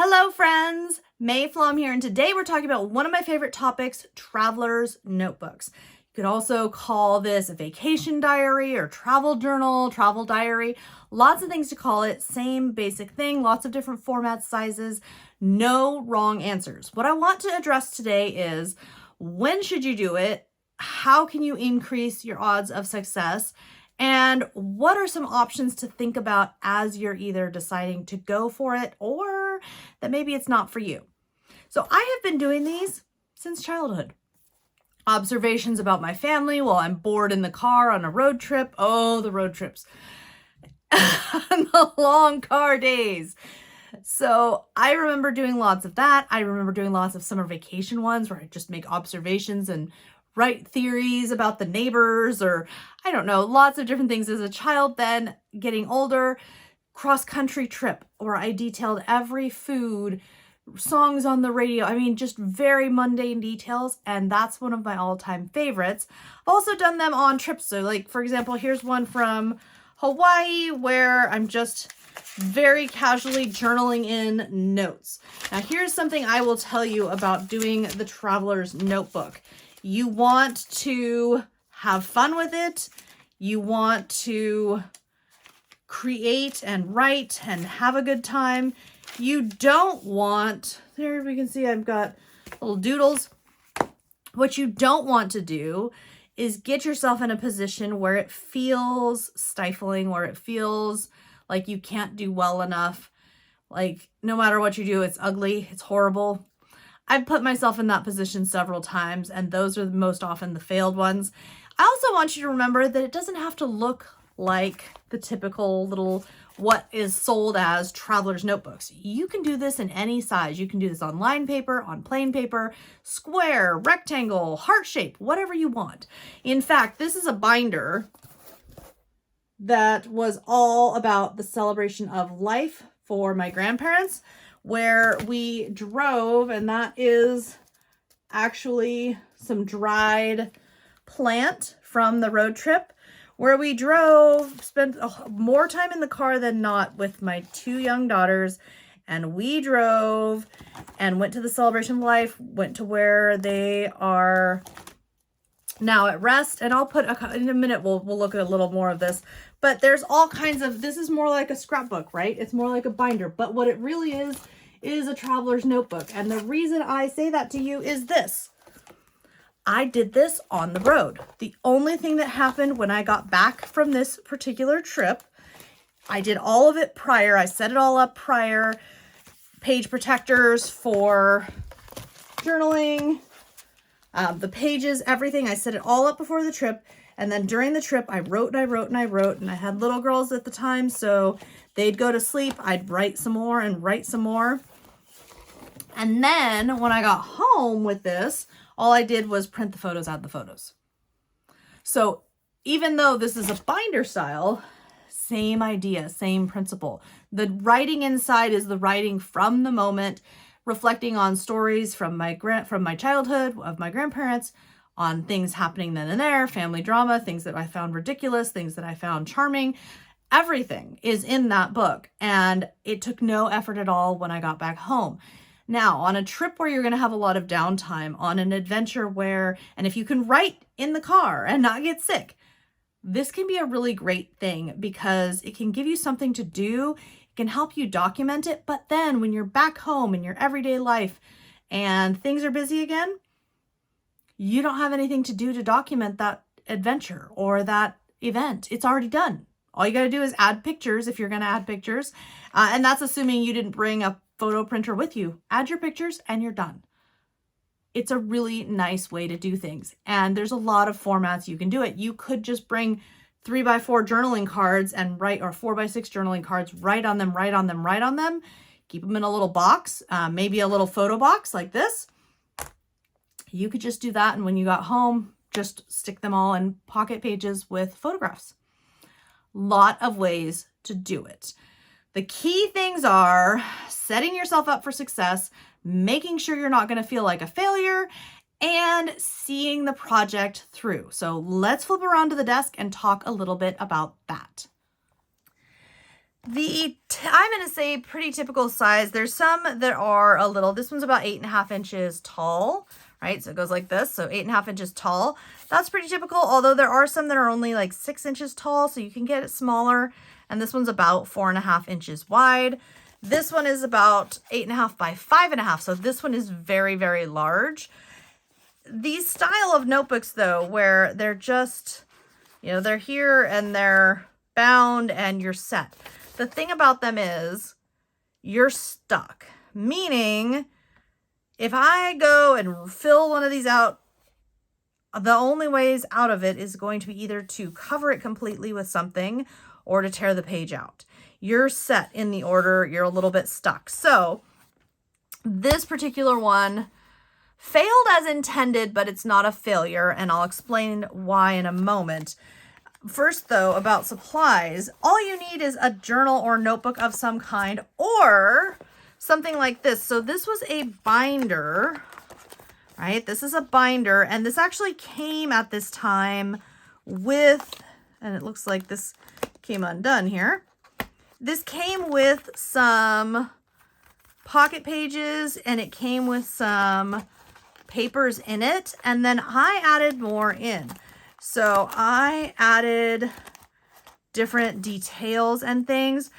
Hello friends, May Flom here, and today we're talking about one of my favorite topics, traveler's notebooks. You could also call this a vacation diary or travel journal, travel diary, lots of things to call it, same basic thing, lots of different formats, sizes, no wrong answers. What I want to address today is when should you do it? How can you increase your odds of success? And what are some options to think about as you're either deciding to go for it or that maybe it's not for you? So I have been doing these since childhood. Observations about my family while I'm bored in the car on a road trip. Oh, the road trips. The long car days. So I remember doing lots of that. I remember doing lots of summer vacation ones where I just make observations and write theories about the neighbors, or I don't know, lots of different things as a child. Then getting older, cross-country trip where I detailed every food, songs on the radio. I mean, just very mundane details, and that's one of my all-time favorites. I've also done them on trips. So like, for example, here's one from Hawaii where I'm just very casually journaling in notes. Now, here's something I will tell you about doing the traveler's notebook. You want to have fun with it. You want to create and write and have a good time. You don't want, there we can see I've got little doodles. What you don't want to do is get yourself in a position where it feels stifling, where it feels like you can't do well enough. Like no matter what you do, it's ugly, it's horrible. I've put myself in that position several times, and those are most often the failed ones. I also want you to remember that it doesn't have to look like the typical little what is sold as traveler's notebooks. You can do this in any size. You can do this on line paper, on plain paper, square, rectangle, heart shape, whatever you want. In fact, this is a binder that was all about the celebration of life for my grandparents, where we drove, and that is actually some dried plant from the road trip, where we drove, spent more time in the car than not with my two young daughters, and we drove and went to the celebration of life, went to where they are now at rest. And I'll put in a minute, we'll look at a little more of this, but there's all kinds of, this is more like a scrapbook, right? It's more like a binder, but what it really is a traveler's notebook. And the reason I say that to you is this. I did this on the road. The only thing that happened when I got back from this particular trip, I did all of it prior. I set it all up prior. Page protectors for journaling, the pages, everything. I set it all up before the trip. And then during the trip, I wrote and I wrote and I wrote. And I had little girls at the time, so they'd go to sleep. I'd write some more and write some more. And then when I got home with this, all I did was print the photos out of the photos. So even though this is a binder style, same idea, same principle. The writing inside is the writing from the moment, reflecting on stories from my childhood, of my grandparents, on things happening then and there, family drama, things that I found ridiculous, things that I found charming. Everything is in that book, and it took no effort at all when I got back home. Now, on a trip where you're going to have a lot of downtime, on an adventure where, and if you can write in the car and not get sick, this can be a really great thing because it can give you something to do. It can help you document it. But then when you're back home in your everyday life and things are busy again, you don't have anything to do to document that adventure or that event. It's already done. All you got to do is add pictures if you're going to add pictures. And that's assuming you didn't bring a photo printer with you. Add your pictures and you're done. It's a really nice way to do things. And there's a lot of formats you can do it. You could just bring 3x4 journaling cards and write, or 4x6 journaling cards, write on them, write on them, write on them. Keep them in a little box, maybe a little photo box like this. You could just do that. And when you got home, just stick them all in pocket pages with photographs. Lot of ways to do it. The key things are setting yourself up for success, making sure you're not going to feel like a failure, and seeing the project through. So let's flip around to the desk and talk a little bit about that. I'm going to say pretty typical size. There's some that are a little, this one's about 8.5 inches tall, right? So it goes like this. So 8.5 inches tall. That's pretty typical. Although there are some that are only like 6 inches tall. So you can get it smaller. And this one's about 4.5 inches wide. This one is about 8.5 by 5.5. So this one is very, very large. These style of notebooks though, where they're just, you know, they're here and they're bound and you're set. The thing about them is you're stuck, meaning if I go and fill one of these out, the only ways out of it is going to be either to cover it completely with something or to tear the page out. You're set in the order, you're a little bit stuck. So this particular one failed as intended, but it's not a failure, and I'll explain why in a moment. First, though, about supplies, all you need is a journal or notebook of some kind or something like this. So this was a binder, right? This is a binder, and this actually came at this time with, and it looks like this came undone here. This came with some pocket pages, and it came with some papers in it, and then I added more in. So I added different details and things,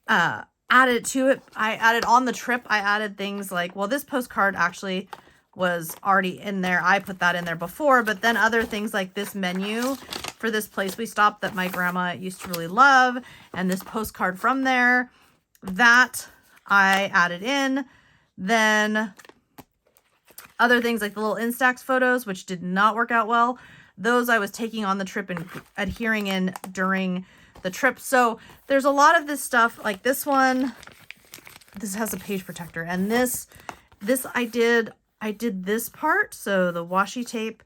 added to it. I added on the trip, I added things like, well, this postcard actually was already in there. I put that in there before, but then other things like this menu for this place we stopped that my grandma used to really love, and this postcard from there, that I added in. Then other things like the little Instax photos, which did not work out well. Those I was taking on the trip and adhering in during the trip. So there's a lot of this stuff like this one. This has a page protector, and this I did this part. So the washi tape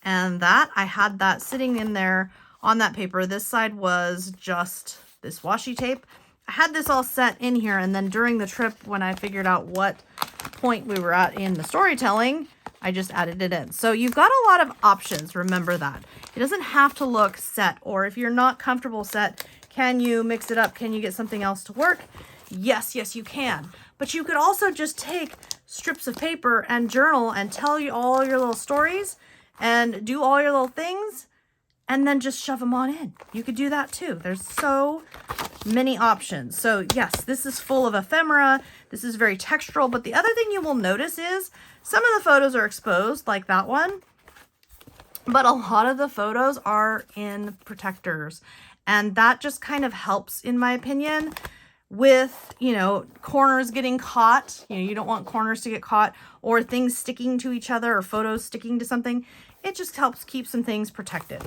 and that I had that sitting in there on that paper. This side was just this washi tape. I had this all set in here, and then during the trip when I figured out what point we were at in the storytelling, I just added it in. So you've got a lot of options. Remember that. It doesn't have to look set, or if you're not comfortable set, can you mix it up? Can you get something else to work? Yes, you can. But you could also just take strips of paper and journal and tell you all your little stories and do all your little things and then just shove them on in. You could do that too. There's so many options. So yes, this is full of ephemera. This is very textural, but the other thing you will notice is some of the photos are exposed, like that one, but a lot of the photos are in protectors, and that just kind of helps, in my opinion, with, you know, corners getting caught. You know, you don't want corners to get caught, or things sticking to each other, or photos sticking to something. It just helps keep some things protected.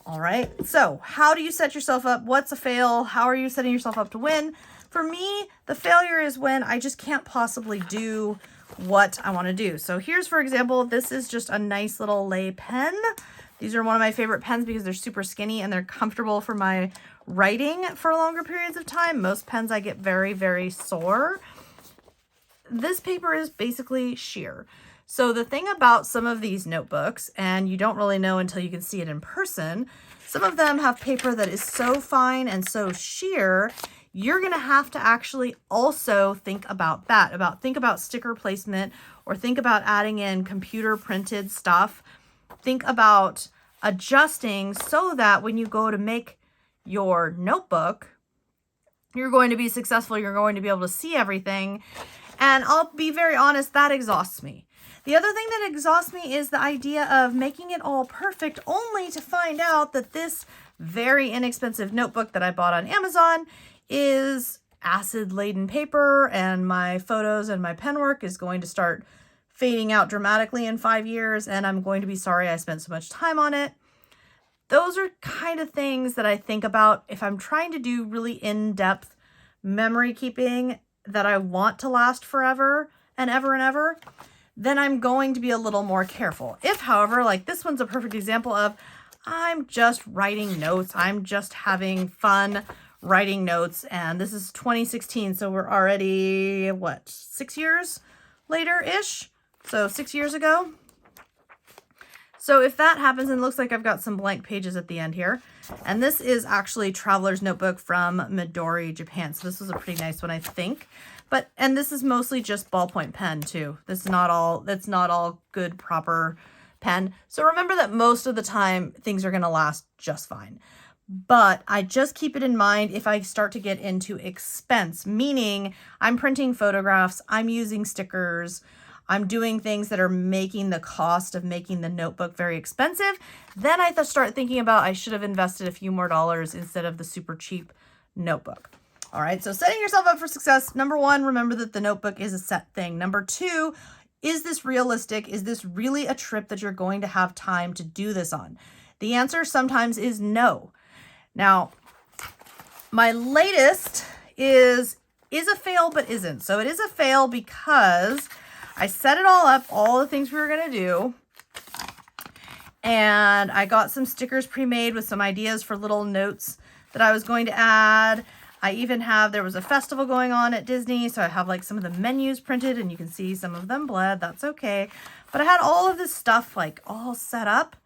All right, so how do you set yourself up? What's a fail? How are you setting yourself up to win? For me, the failure is when I just can't possibly do what I want to do. So here's, for example, this is just a nice little lei pen. These are one of my favorite pens because they're super skinny and they're comfortable for my writing for longer periods of time. Most pens I get very, very sore. This paper is basically sheer. So the thing about some of these notebooks, and you don't really know until you can see it in person, some of them have paper that is so fine and so sheer, you're going to have to actually also think about that, think about sticker placement, or think about adding in computer printed stuff. Think about adjusting so that when you go to make your notebook, you're going to be successful. You're going to be able to see everything. And I'll be very honest, that exhausts me. The other thing that exhausts me is the idea of making it all perfect only to find out that this very inexpensive notebook that I bought on Amazon is acid-laden paper, and my photos and my pen work is going to start fading out dramatically in 5 years, and I'm going to be sorry I spent so much time on it. Those are kind of things that I think about if I'm trying to do really in-depth memory keeping that I want to last forever and ever, then I'm going to be a little more careful. If, however, like this one's a perfect example of, I'm just writing notes, I'm just having fun writing notes, and this is 2016, so we're already, what, 6 years later-ish? So 6 years ago. So if that happens, and it looks like I've got some blank pages at the end here. And this is actually Traveler's Notebook from Midori, Japan. So this was a pretty nice one, I think. And this is mostly just ballpoint pen too. That's not all good, proper pen. So remember that most of the time things are gonna last just fine. But I just keep it in mind if I start to get into expense, meaning I'm printing photographs, I'm using stickers, I'm doing things that are making the cost of making the notebook very expensive, then I start thinking about I should have invested a few more dollars instead of the super cheap notebook. All right, so setting yourself up for success. Number one, remember that the notebook is a set thing. Number two, is this realistic? Is this really a trip that you're going to have time to do this on? The answer sometimes is no. Now, my latest is a fail, but isn't. So it is a fail because I set it all up, all the things we were going to do. And I got some stickers pre-made with some ideas for little notes that I was going to add. I even there was a festival going on at Disney, so I have like some of the menus printed and you can see some of them bled. That's okay. But I had all of this stuff like all set up.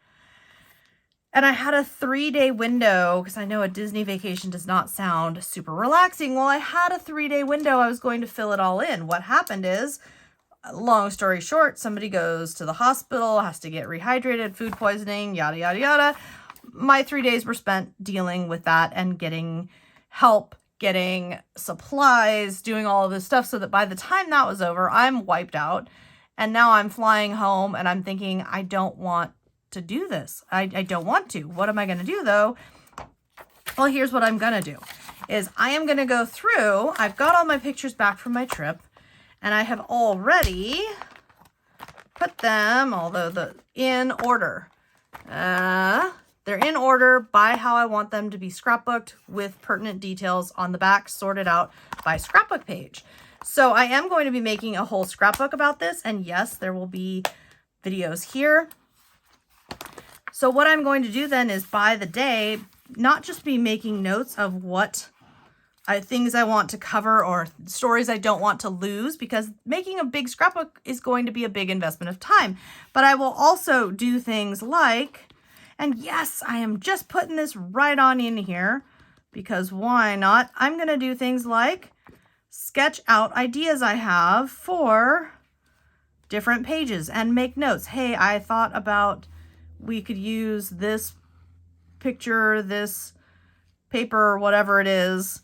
And I had a 3-day window because I know a Disney vacation does not sound super relaxing. Well, I had a 3-day window. I was going to fill it all in. What happened is, long story short, somebody goes to the hospital, has to get rehydrated, food poisoning, yada, yada, yada. My 3 days were spent dealing with that and getting help, getting supplies, doing all of this stuff so that by the time that was over, I'm wiped out. And now I'm flying home and I'm thinking, I don't want to do this. I don't want to. What am I going to do though? Well, here's what I'm going to do is I am going to go through. I've got all my pictures back from my trip and I have already put them, although in order. They're in order by how I want them to be scrapbooked with pertinent details on the back, sorted out by scrapbook page. So I am going to be making a whole scrapbook about this. And yes, there will be videos here. So what I'm going to do then is by the day, not just be making notes of what things I want to cover or stories I don't want to lose, because making a big scrapbook is going to be a big investment of time. But I will also do things like, and yes, I am just putting this right on in here because why not? I'm going to do things like sketch out ideas I have for different pages and make notes. Hey, I thought about we could use this picture, this paper, whatever it is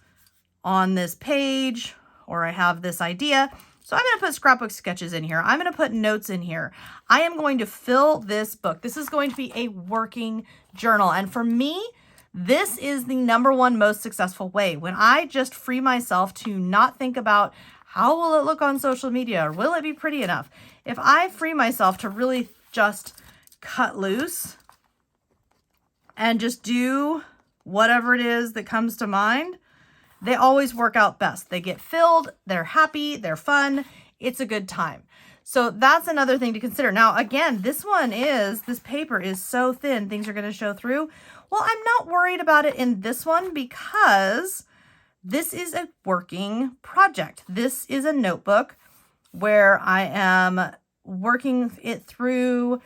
on this page, or I have this idea. So I'm going to put scrapbook sketches in here. I'm going to put notes in here. I am going to fill this book. This is going to be a working journal. And for me, this is the #1 most successful way. When I just free myself to not think about how will it look on social media or will it be pretty enough? If I free myself to really just cut loose and just do whatever it is that comes to mind, they always work out best. They get filled, they're happy, they're fun, it's a good time. So that's another thing to consider. Now, again, this paper is so thin, things are going to show through. Well, I'm not worried about it in this one because this is a working project. This is a notebook where I am working it through,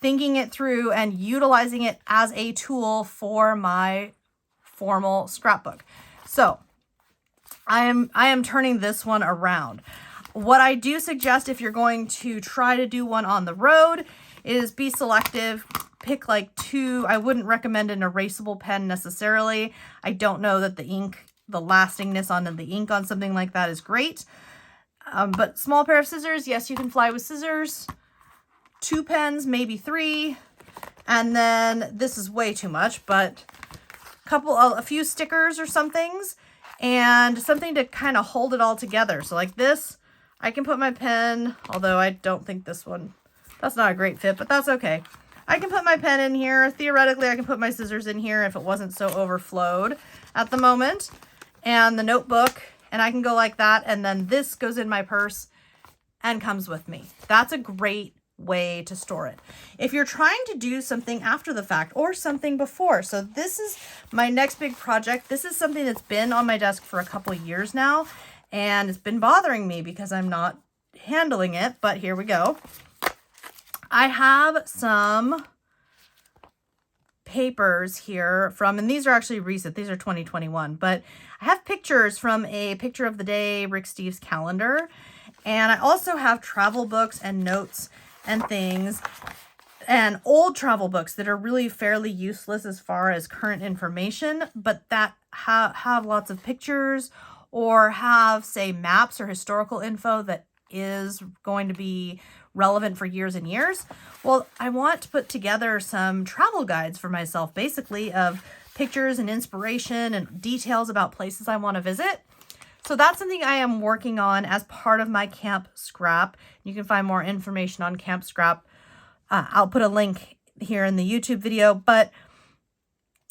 thinking it through, and utilizing it as a tool for my formal scrapbook. So I am turning this one around. What I do suggest if you're going to try to do one on the road is be selective. Pick like 2. I wouldn't recommend an erasable pen necessarily. I don't know that the lastingness on the ink on something like that is great. But small pair of scissors, yes, you can fly with scissors. 2 pens, maybe 3. And then this is way too much, but a few stickers or somethings, and something to kind of hold it all together. So like this, I can put my pen, although I don't think that's not a great fit, but that's okay. I can put my pen in here. Theoretically, I can put my scissors in here if it wasn't so overflowed at the moment, and the notebook, and I can go like that, and then this goes in my purse and comes with me. That's a great way to store it. If you're trying to do something after the fact or something before, so this is my next big project. This is something that's been on my desk for a couple of years now, and it's been bothering me because I'm not handling it, but here we go. I have some papers here from, and these are actually recent, these are 2021, but I have pictures from a picture of the day Rick Steves calendar, and I also have travel books and notes and things and old travel books that are really fairly useless as far as current information, but that have lots of pictures or have, say, maps or historical info that is going to be relevant for years and years. Well, I want to put together some travel guides for myself, basically, of pictures and inspiration and details about places I want to visit. So that's something I am working on as part of my Camp Scrap. You can find more information on Camp Scrap. I'll put a link here in the YouTube video, but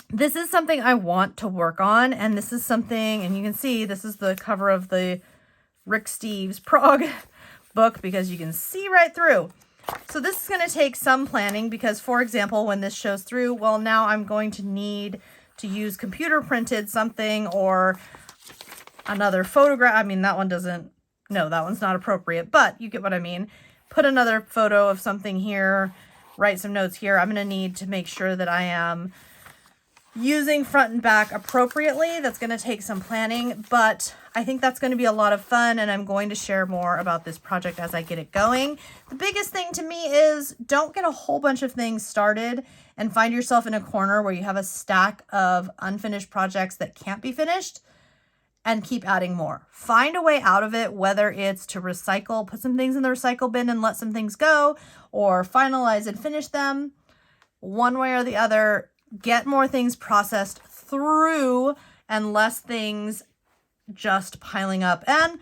this is something I want to work on, and this is something, and you can see this is the cover of the Rick Steves Prague book because you can see right through. So this is going to take some planning because, for example, when this shows through, well, now I'm going to need to use computer printed something or another photograph. I mean, that one doesn't, no, that one's not appropriate, but you get what I mean. Put another photo of something here, write some notes here. I'm going to need to make sure that I am using front and back appropriately. That's going to take some planning, but I think that's going to be a lot of fun, and I'm going to share more about this project as I get it going. The biggest thing to me is don't get a whole bunch of things started and find yourself in a corner where you have a stack of unfinished projects that can't be finished and keep adding more. Find a way out of it, whether it's to recycle, put some things in the recycle bin and let some things go, or finalize and finish them. One way or the other, get more things processed through and less things just piling up. And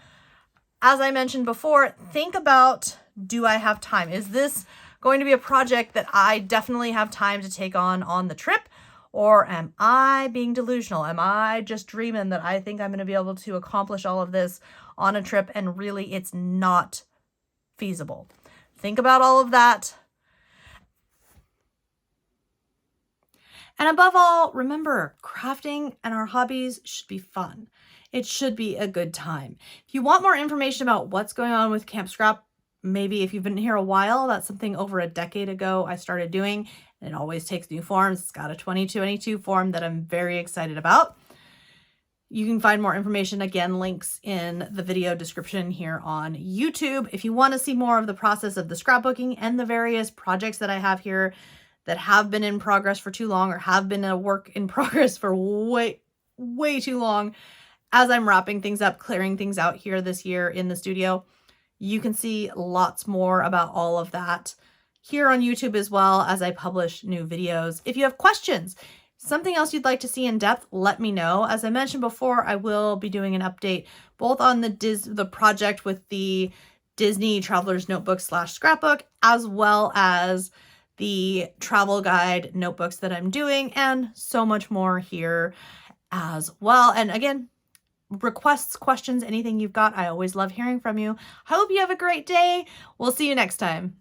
as I mentioned before, think about, do I have time? Is this going to be a project that I definitely have time to take on the trip? Or am I being delusional? Am I just dreaming that I think I'm going to be able to accomplish all of this on a trip and really it's not feasible? Think about all of that. And above all, remember, crafting and our hobbies should be fun. It should be a good time. If you want more information about what's going on with Camp Scrap, maybe if you've been here a while, that's something over a decade ago I started doing. And it always takes new forms. It's got a 2022 form that I'm very excited about. You can find more information, again, links in the video description here on YouTube. If you want to see more of the process of the scrapbooking and the various projects that I have here that have been in progress for too long or have been a work in progress for way too long, as I'm wrapping things up, clearing things out here this year in the studio, you can see lots more about all of that here on YouTube as well as I publish new videos. If you have questions, something else you'd like to see in depth, let me know. As I mentioned before, I will be doing an update both on the project with the Disney Traveler's Notebook / scrapbook, as well as the travel guide notebooks that I'm doing, and so much more here as well. And again, requests, questions, anything you've got, I always love hearing from you. I hope you have a great day. We'll see you next time.